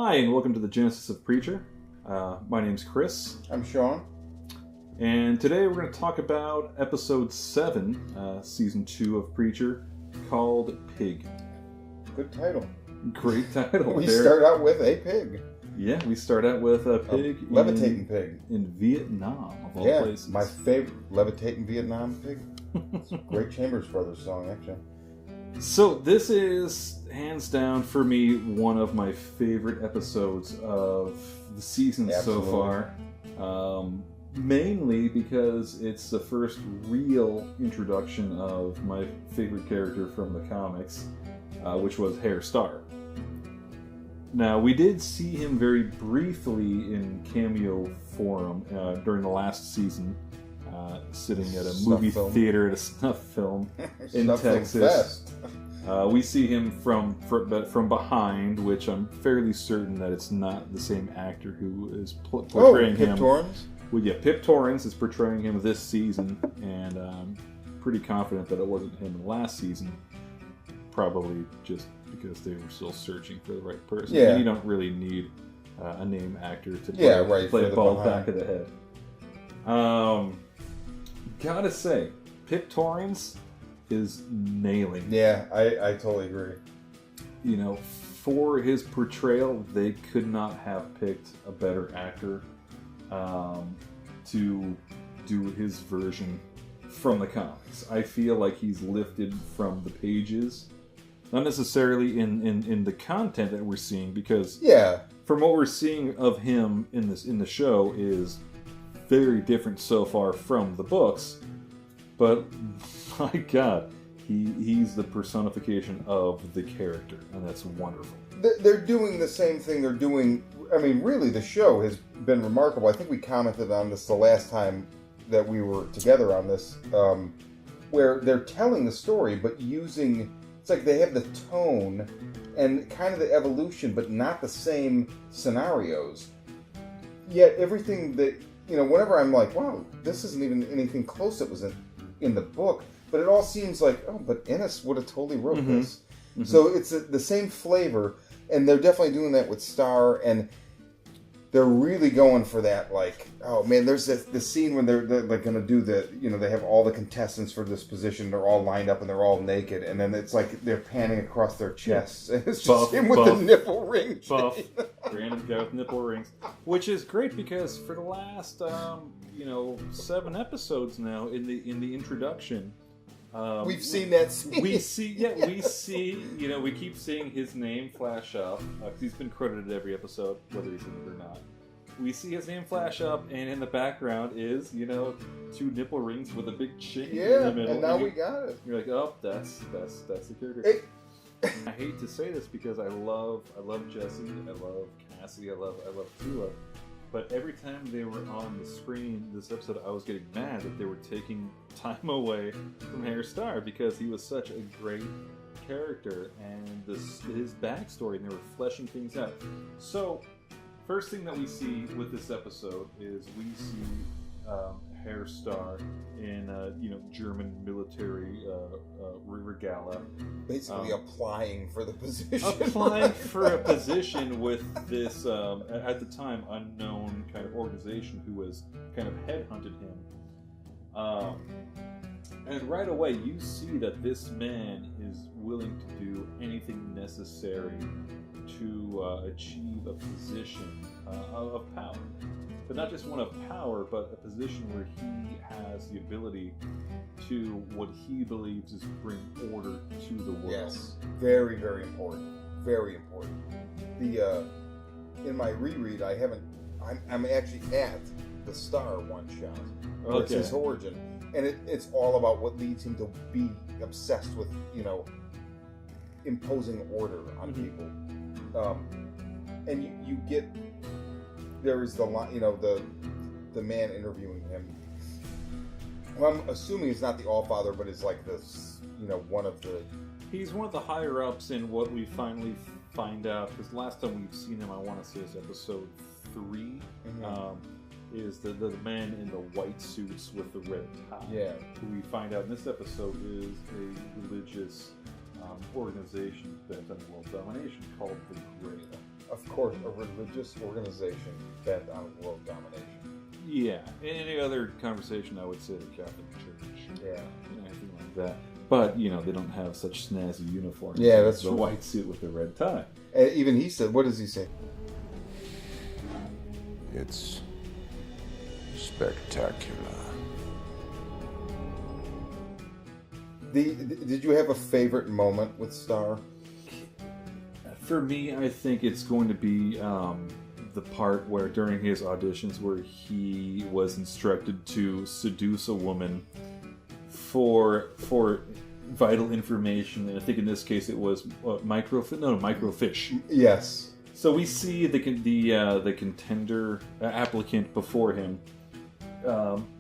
Hi, and welcome to the Genesis of Preacher. My name's Chris. I'm Shawn. And today we're going to talk about episode 7, season 2 of Preacher, called Pig. Good title. Great title. We start out with a pig. Yeah, we start out with a pig. Levitating pig. In Vietnam, of all places. My favorite levitating Vietnam pig. It's a great Chambers Brothers song, actually. So this is, hands down, for me, one of my favorite episodes of the season so far. Mainly because it's the first real introduction of my favorite character from the comics, which was Herr Starr. Now, we did see him very briefly in cameo form during the last season, sitting at a movie theater at a snuff film in Texas. We see him from behind, which I'm fairly certain that it's not the same actor who is portraying him. Pip Torrens? Well, yeah, Pip Torrens is portraying him this season, and I'm pretty confident that it wasn't him in last season. Probably just because they were still searching for the right person. Yeah. And you don't really need a name actor to play a ball back of the head. Gotta say, Pip Torrens is nailing. Yeah, I totally agree. You know, for his portrayal, they could not have picked a better actor to do his version from the comics. I feel like he's lifted from the pages, not necessarily in the content that we're seeing, because from what we're seeing of him in the show is very different so far from the books. But my God, he's the personification of the character, and that's wonderful. They're doing the same thing they're doing. I mean, really, the show has been remarkable. I think we commented on this the last time that we were together on this, where they're telling the story, but using, it's like they have the tone and kind of the evolution, but not the same scenarios. Yet everything that, whenever I'm like, wow, this isn't even anything close that was in the book, but it all seems like, oh, but Ennis would have totally wrote this. Mm-hmm. So it's the same flavor, and they're definitely doing that with Starr, and they're really going for that, like, oh man, there's the scene when they're like going to do they have all the contestants for this position, they're all lined up and they're all naked, and then it's like they're panning across their chests, and it's just him with the nipple ring. Random guy with nipple rings, which is great because for the last 7 episodes now in the introduction, we've seen that scene. We see, we keep seeing his name flash up. He's been credited every episode, whether he's in it or not. We see his name flash up, and in the background is, 2 nipple rings with a big chain in the middle. And now we got it. You're like, oh, that's the character. I hate to say this because I love Jesse, I love Cassie, I love Tula. But every time they were on the screen this episode, I was getting mad that they were taking time away from Herr Starr because he was such a great character and his backstory, and they were fleshing things out. So, first thing that we see with this episode is we see Herr Starr in German military regalia, basically applying for the position. Applying for a position with this at the time unknown kind of organization who has kind of headhunted him. And right away you see that this man is willing to do anything necessary to achieve a position of power. But not just one of power, but a position where he has the ability to what he believes is bring order to the world. Yes, very, very important. Very important. In my reread, I'm actually at the Starr one shot. Where it's his origin, and it's all about what leads him to be obsessed with, imposing order on people. And you get. There is the line, the man interviewing him. Well, I'm assuming it's not the Allfather, but it's like this, one of the. He's one of the higher ups in what we finally find out. Because last time we've seen him, I want to say it's episode 3. Mm-hmm. Is the man in the white suits with the red tie. Yeah. Who we find out in this episode is a religious organization bent on world domination called the Grail. of course, a religious organization bent on world domination. Yeah. In any other conversation, I would say the Catholic Church. Yeah. Anything like that. But, they don't have such snazzy uniforms. Yeah, that's the true. white suit with the red tie. And even he said, what does he say? It's spectacular. Did you have a favorite moment with Starr? For me, I think it's going to be the part where during his auditions where he was instructed to seduce a woman for vital information, and I think in this case it was microfiche. Yes. So we see the contender applicant before him,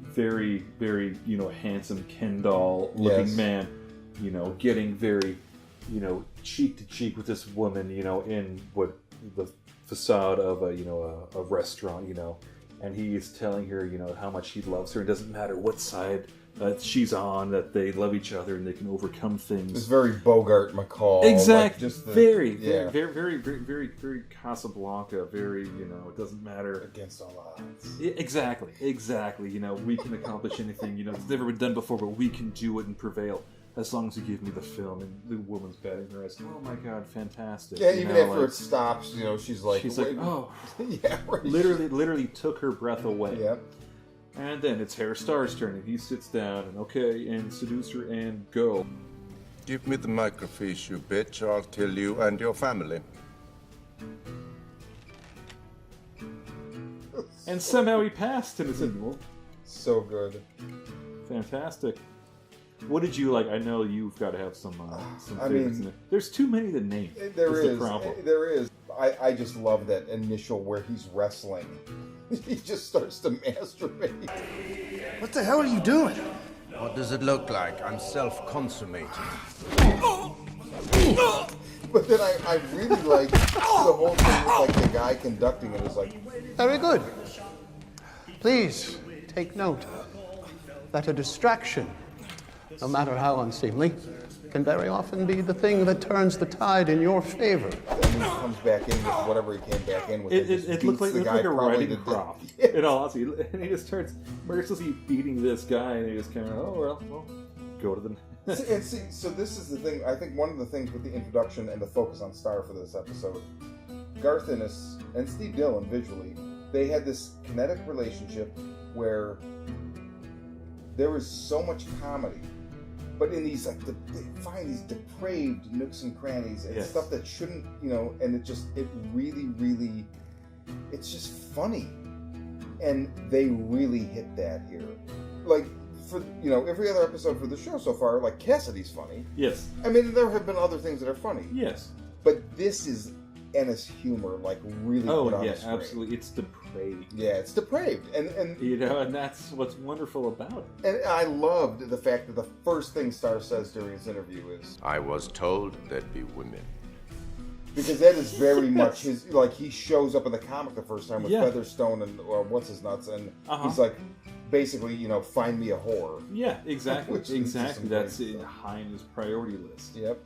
very very handsome Ken doll looking man, getting very cheek to cheek with this woman, in what the facade of a restaurant, and he's telling her how much he loves her. It doesn't matter what side she's on, that they love each other and they can overcome things. It's very Bogart McCall. Exactly. Like very, very Casablanca. Very, it doesn't matter. Against all odds. Exactly. We can accomplish anything. It's never been done before, but we can do it and prevail. As long as you give me the film. And the woman's batting her eyes. Oh my God, fantastic. Yeah, even after it stops, she's like, oh. Yeah, right. Literally took her breath away. Yeah. And then it's Herr Starr's turn, and he sits down, and seduce her, and go. Give me the microfiche, you bitch. I'll kill you and your family. And somehow he passed, and it's so good. Fantastic. What did you like? I know you've got to have some favorites in there. There's too many to name. There is. The problem. There is. I just love that initial where he's wrestling. He just starts to masturbate. What the hell are you doing? What does it look like? I'm self-consummating. But then I really like the whole thing with like the guy conducting it is like, Very good. Please take note that a distraction, no matter how unseemly, can very often be the thing that turns the tide in your favor. and he comes back in with whatever he came back in with. It looked like a riding crop. In all honesty, and he just starts mercilessly beating this guy, and he just kind of, well, go to the. So this is the thing. I think one of the things with the introduction and the focus on Starr for this episode, Garth Ennis and Steve Dillon visually, they had this kinetic relationship where there was so much comedy, but in these they find these depraved nooks and crannies and stuff that shouldn't, and it really, it's just funny, and they really hit that here, like. For every other episode for the show so far, like Cassidy's funny. Yes. I mean, there have been other things that are funny. Yes. But this is Ennis humor, like really. Oh yeah, absolutely. It's depraved. Yeah, it's depraved, and and that's what's wonderful about it. And I loved the fact that the first thing Starr says during his interview is, I was told there'd be women. because that is very much his. Like he shows up in the comic the first time with Featherstone and what's his nuts, and he's like. Basically, find me a whore. Yeah, exactly. Exactly. That's high in his priority list. Yep.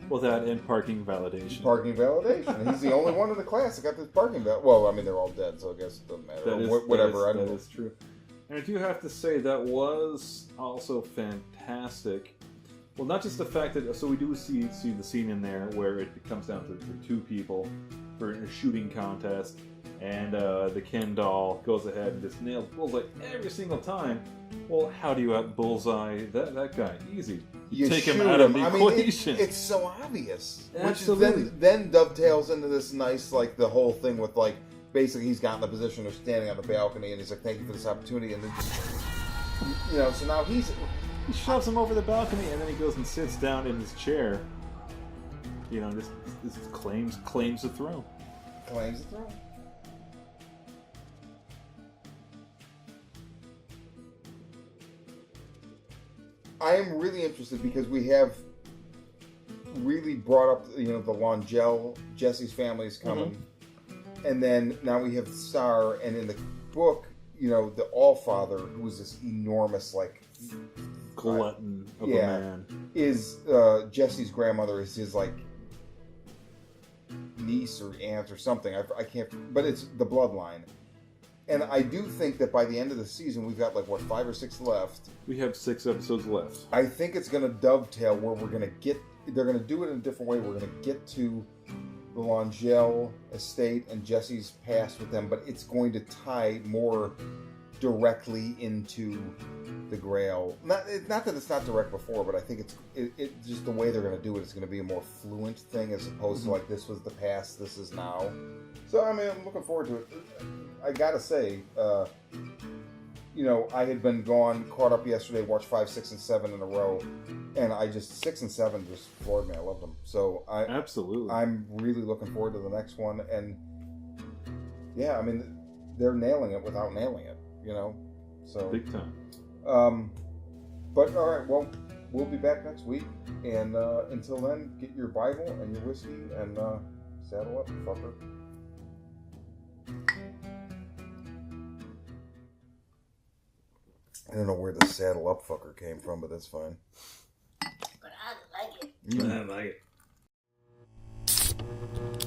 Well, that and parking validation. Parking validation. He's the only one in the class that got this parking validation. Well, I mean, they're all dead, so I guess it doesn't matter. That is true. And I do have to say that was also fantastic. Well, not just the fact that we do see the scene in there where it comes down to two people for a shooting contest. And the Ken doll goes ahead and just nails Bullseye every single time. Well, how do you out Bullseye that guy? Easy. You take him out of the equation. It's so obvious. Absolutely. Which then dovetails into this nice, like, the whole thing with, like, basically he's got in the position of standing on the balcony and he's like, thank you for this opportunity. And then just, so now he shoves him over the balcony and then he goes and sits down in his chair. Just claims the throne. Claims the throne. I am really interested because we have really brought up, the Longell, Jesse's family is coming, and then now we have Starr, and in the book, the Allfather, who is this enormous, like, glutton of a man, is Jesse's grandmother is his like niece or aunt or something. I can't, but it's the bloodline. And I do think that by the end of the season, we've got 5 or 6 left. We have 6 episodes left. I think it's going to dovetail where we're going to get. They're going to do it in a different way. We're going to get to the Langell estate and Jesse's past with them, but it's going to tie more directly into the Grail. Not that it's not direct before, but I think it's just the way they're going to do it. It's going to be a more fluent thing as opposed to this was the past, this is now. So I mean, I'm looking forward to it. I gotta say, I had been caught up yesterday, watched 5, 6, and 7 in a row, and 6 and 7 just floored me. I loved them. So absolutely, I'm really looking forward to the next one. And yeah, I mean, they're nailing it without nailing it. So big time. But all right, well, we'll be back next week, and until then, get your Bible and your whiskey and saddle up, fucker. I don't know where the saddle up fucker came from, but that's fine. But I like it. I like it.